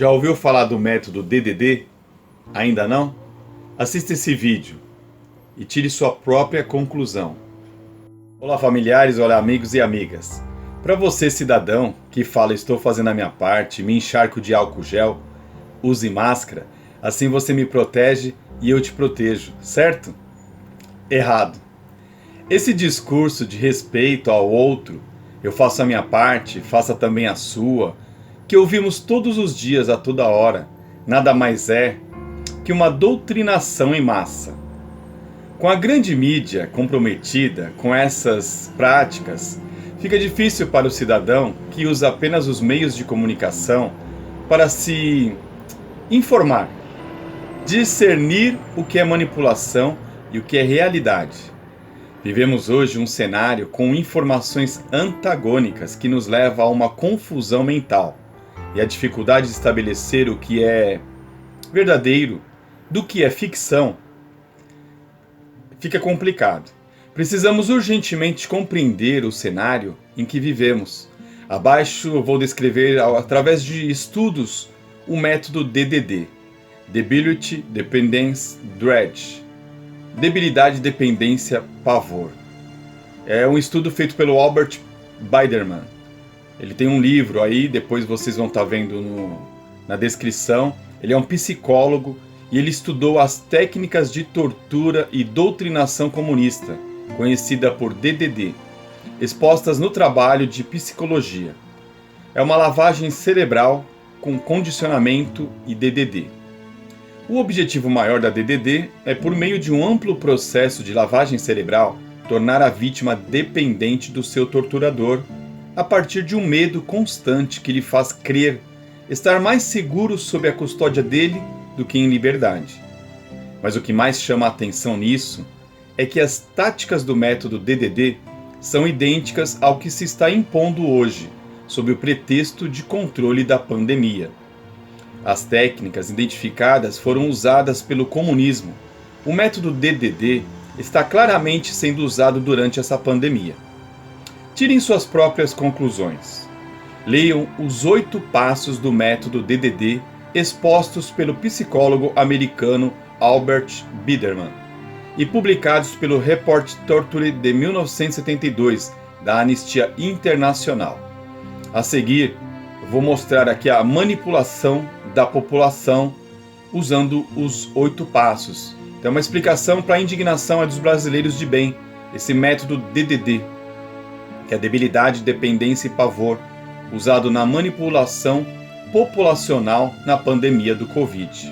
Já ouviu falar do método DDD? Ainda não? Assista esse vídeo e tire sua própria conclusão. Olá familiares, olá amigos e amigas. Para você cidadão que fala estou fazendo a minha parte, me encharco de álcool gel, use máscara, assim você me protege e eu te protejo, certo? Errado. Esse discurso de respeito ao outro, eu faço a minha parte, faça também a sua, que ouvimos todos os dias a toda hora, nada mais é que uma doutrinação em massa. Com a grande mídia comprometida com essas práticas, fica difícil para o cidadão que usa apenas os meios de comunicação para se informar, discernir o que é manipulação e o que é realidade. Vivemos hoje um cenário com informações antagônicas que nos leva a uma confusão mental e a dificuldade de estabelecer o que é verdadeiro do que é ficção. Fica complicado. Precisamos urgentemente compreender o cenário em que vivemos. Abaixo eu vou descrever, através de estudos, o método DDD. Debility, Dependence, Dread. Debilidade, dependência, pavor. É um estudo feito pelo Albert Biderman. Ele tem um livro aí, depois vocês vão estar vendo na descrição. Ele é um psicólogo e ele estudou as técnicas de tortura e doutrinação comunista, conhecida por DDD, expostas no trabalho de psicologia. É uma lavagem cerebral com condicionamento e DDD. O objetivo maior da DDD é, por meio de um amplo processo de lavagem cerebral, tornar a vítima dependente do seu torturador, a partir de um medo constante que lhe faz crer estar mais seguro sob a custódia dele do que em liberdade. Mas o que mais chama a atenção nisso é que as táticas do método DDD são idênticas ao que se está impondo hoje, sob o pretexto de controle da pandemia. As técnicas identificadas foram usadas pelo comunismo. O método DDD está claramente sendo usado durante essa pandemia. Tirem suas próprias conclusões. Leiam os 8 passos do método DDD expostos pelo psicólogo americano Albert Biderman e publicados pelo Report Torture de 1972 da Anistia Internacional. A seguir, vou mostrar aqui a manipulação da população usando os 8 passos. Então, uma explicação para a indignação dos brasileiros de bem, esse método DDD, que é debilidade, dependência e pavor, usado na manipulação populacional na pandemia do Covid.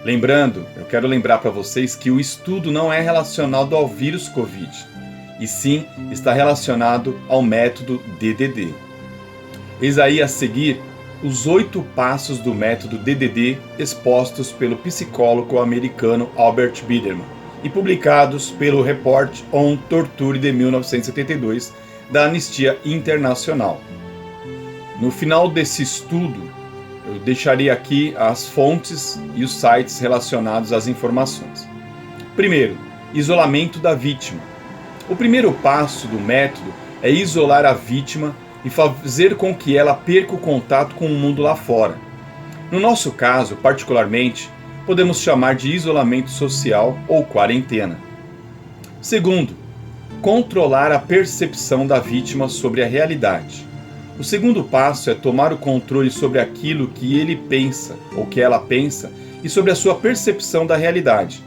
Lembrando, eu quero lembrar para vocês que o estudo não é relacionado ao vírus Covid, e sim está relacionado ao método DDD. Eis aí a seguir os 8 passos do método DDD expostos pelo psicólogo americano Albert Biderman e publicados pelo Report on Torture de 1972 da Anistia Internacional. No final desse estudo, eu deixarei aqui as fontes e os sites relacionados às informações. Primeiro, isolamento da vítima. O primeiro passo do método é isolar a vítima e fazer com que ela perca o contato com o mundo lá fora. No nosso caso, particularmente, podemos chamar de isolamento social ou quarentena. Segundo, controlar a percepção da vítima sobre a realidade. O segundo passo é tomar o controle sobre aquilo que ele pensa ou que ela pensa e sobre a sua percepção da realidade.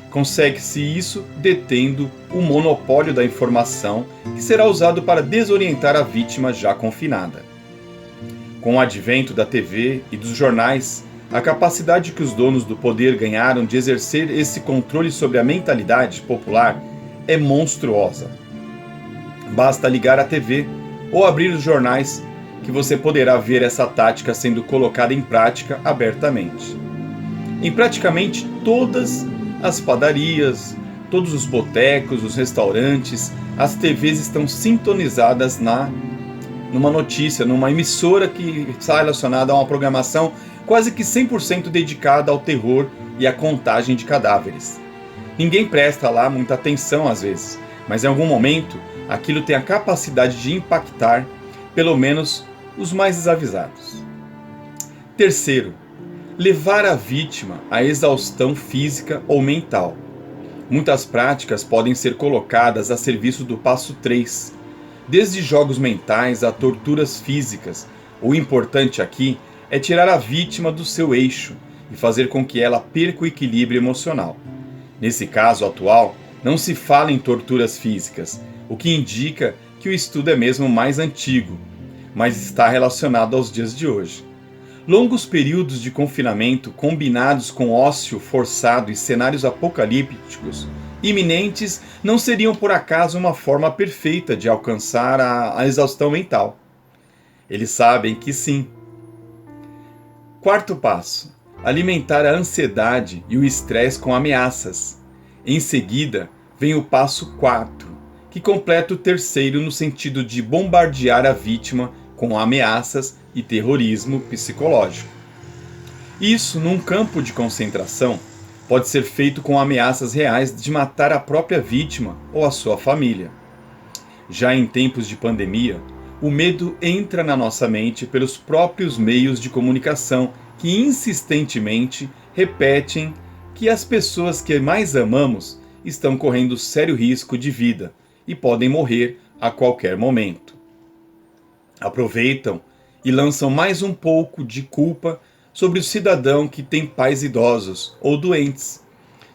Consegue-se isso detendo o monopólio da informação que será usado para desorientar a vítima já confinada. Com o advento da TV e dos jornais, a capacidade que os donos do poder ganharam de exercer esse controle sobre a mentalidade popular é monstruosa. Basta ligar a TV ou abrir os jornais que você poderá ver essa tática sendo colocada em prática abertamente. Em praticamente todas as padarias, todos os botecos, os restaurantes, as TVs estão sintonizadas numa notícia, numa emissora que está relacionada a uma programação quase que 100% dedicada ao terror e à contagem de cadáveres. Ninguém presta lá muita atenção às vezes, mas em algum momento aquilo tem a capacidade de impactar pelo menos os mais desavisados. Terceiro, levar a vítima à exaustão física ou mental. Muitas práticas podem ser colocadas a serviço do passo 3, desde jogos mentais a torturas físicas. O importante aqui é tirar a vítima do seu eixo e fazer com que ela perca o equilíbrio emocional. Nesse caso atual, não se fala em torturas físicas, o que indica que o estudo é mesmo mais antigo, mas está relacionado aos dias de hoje. Longos períodos de confinamento combinados com ócio forçado e cenários apocalípticos iminentes não seriam por acaso uma forma perfeita de alcançar a exaustão mental. Eles sabem que sim. Quarto passo: alimentar a ansiedade e o estresse com ameaças. Em seguida, vem o passo 4, que completa o terceiro no sentido de bombardear a vítima com ameaças e terrorismo psicológico. Isso, num campo de concentração, pode ser feito com ameaças reais de matar a própria vítima ou a sua família. Já em tempos de pandemia, o medo entra na nossa mente pelos próprios meios de comunicação que insistentemente repetem que as pessoas que mais amamos estão correndo sério risco de vida e podem morrer a qualquer momento. Aproveitam e lançam mais um pouco de culpa sobre o cidadão que tem pais idosos ou doentes.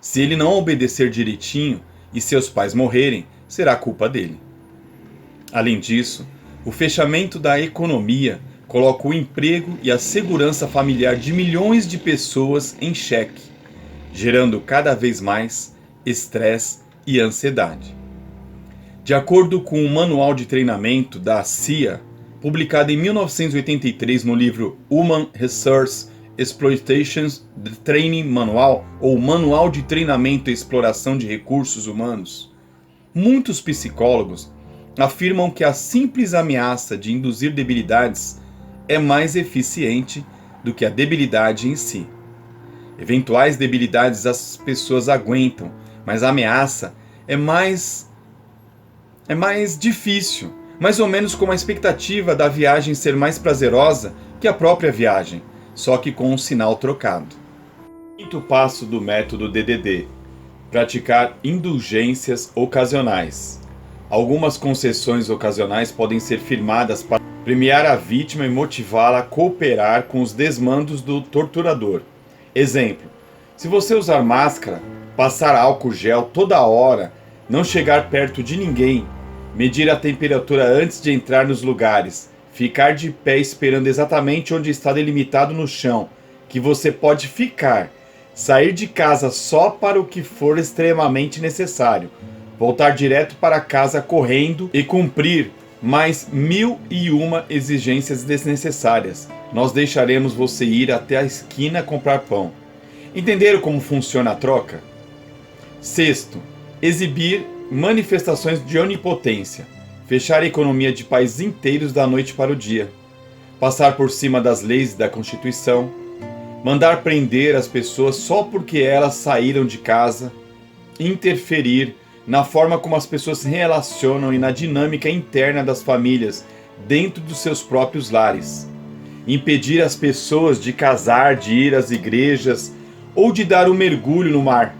Se ele não obedecer direitinho e seus pais morrerem, será culpa dele. Além disso, o fechamento da economia coloca o emprego e a segurança familiar de milhões de pessoas em xeque, gerando cada vez mais estresse e ansiedade. De acordo com o Manual de Treinamento da CIA, publicado em 1983 no livro Human Resource Exploitation Training Manual, ou Manual de Treinamento e Exploração de Recursos Humanos, muitos psicólogos afirmam que a simples ameaça de induzir debilidades é mais eficiente do que a debilidade em si. Eventuais debilidades as pessoas aguentam, mas a ameaça é mais difícil, mais ou menos como a expectativa da viagem ser mais prazerosa que a própria viagem, só que com um sinal trocado. Quinto passo do método DDD: praticar indulgências ocasionais. Algumas concessões ocasionais podem ser firmadas para premiar a vítima e motivá-la a cooperar com os desmandos do torturador. Exemplo: se você usar máscara, passar álcool gel toda hora, não chegar perto de ninguém, medir a temperatura antes de entrar nos lugares, ficar de pé esperando exatamente onde está delimitado no chão, que você pode ficar, sair de casa só para o que for extremamente necessário, voltar direto para casa correndo e cumprir mais 1001 exigências desnecessárias. Nós deixaremos você ir até a esquina comprar pão. Entenderam como funciona a troca? Sexto, exibir manifestações de onipotência. Fechar a economia de países inteiros da noite para o dia. Passar por cima das leis e da Constituição. Mandar prender as pessoas só porque elas saíram de casa. Interferir na forma como as pessoas se relacionam e na dinâmica interna das famílias dentro dos seus próprios lares. Impedir as pessoas de casar, de ir às igrejas ou de dar um mergulho no mar.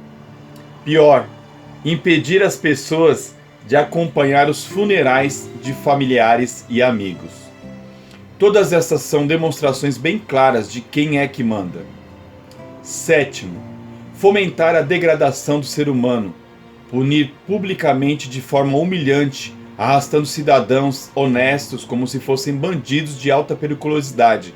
Pior, impedir as pessoas de acompanhar os funerais de familiares e amigos. Todas essas são demonstrações bem claras de quem é que manda. Sétimo, fomentar a degradação do ser humano. Punir publicamente de forma humilhante, arrastando cidadãos honestos como se fossem bandidos de alta periculosidade.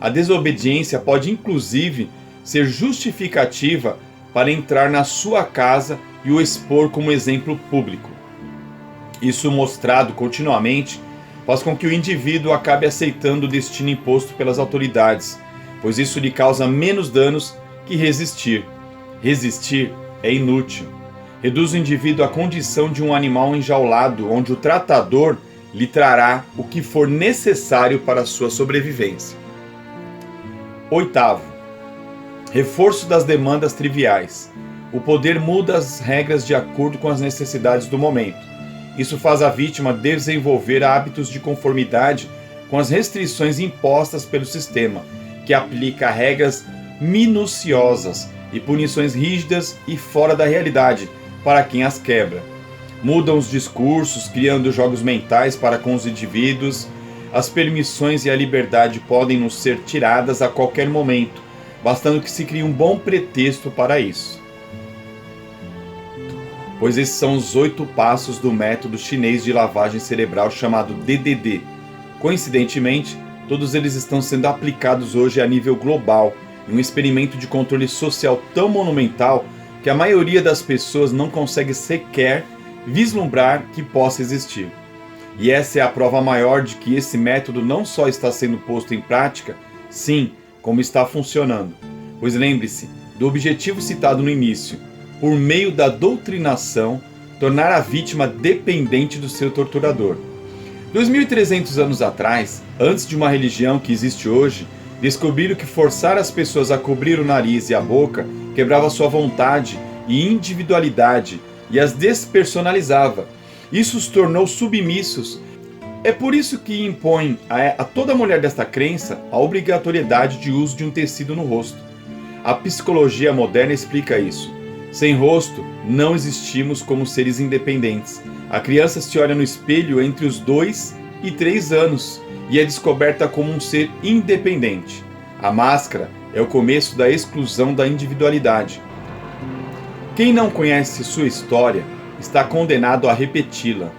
A desobediência pode inclusive ser justificativa para entrar na sua casa e o expor como exemplo público. Isso mostrado continuamente faz com que o indivíduo acabe aceitando o destino imposto pelas autoridades, pois isso lhe causa menos danos que resistir. Resistir é inútil. Reduz o indivíduo à condição de um animal enjaulado, onde o tratador lhe trará o que for necessário para a sua sobrevivência. Oitavo, reforço das demandas triviais. O poder muda as regras de acordo com as necessidades do momento. Isso faz a vítima desenvolver hábitos de conformidade com as restrições impostas pelo sistema, que aplica regras minuciosas e punições rígidas e fora da realidade para quem as quebra. Mudam os discursos, criando jogos mentais para com os indivíduos. As permissões e a liberdade podem nos ser tiradas a qualquer momento, bastando que se crie um bom pretexto para isso. Pois esses são os 8 passos do método chinês de lavagem cerebral chamado DDD. Coincidentemente, todos eles estão sendo aplicados hoje a nível global, em um experimento de controle social tão monumental que a maioria das pessoas não consegue sequer vislumbrar que possa existir. E essa é a prova maior de que esse método não só está sendo posto em prática, sim, como está funcionando. Pois lembre-se do objetivo citado no início: por meio da doutrinação, tornar a vítima dependente do seu torturador. 2.300 anos atrás, antes de uma religião que existe hoje, descobriram que forçar as pessoas a cobrir o nariz e a boca quebrava sua vontade e individualidade e as despersonalizava. Isso os tornou submissos. É por isso que impõe a toda mulher desta crença a obrigatoriedade de uso de um tecido no rosto. A psicologia moderna explica isso. Sem rosto, não existimos como seres independentes. A criança se olha no espelho entre os 2 e 3 anos e é descoberta como um ser independente. A máscara é o começo da exclusão da individualidade. Quem não conhece sua história está condenado a repeti-la.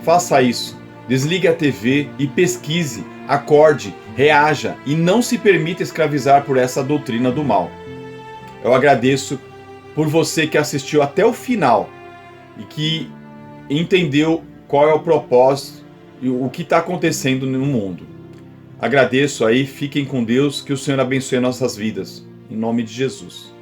Faça isso. Desligue a TV e pesquise, acorde, reaja e não se permita escravizar por essa doutrina do mal. Eu agradeço por você que assistiu até o final e que entendeu qual é o propósito e o que está acontecendo no mundo. Agradeço aí, fiquem com Deus, que o Senhor abençoe nossas vidas. Em nome de Jesus.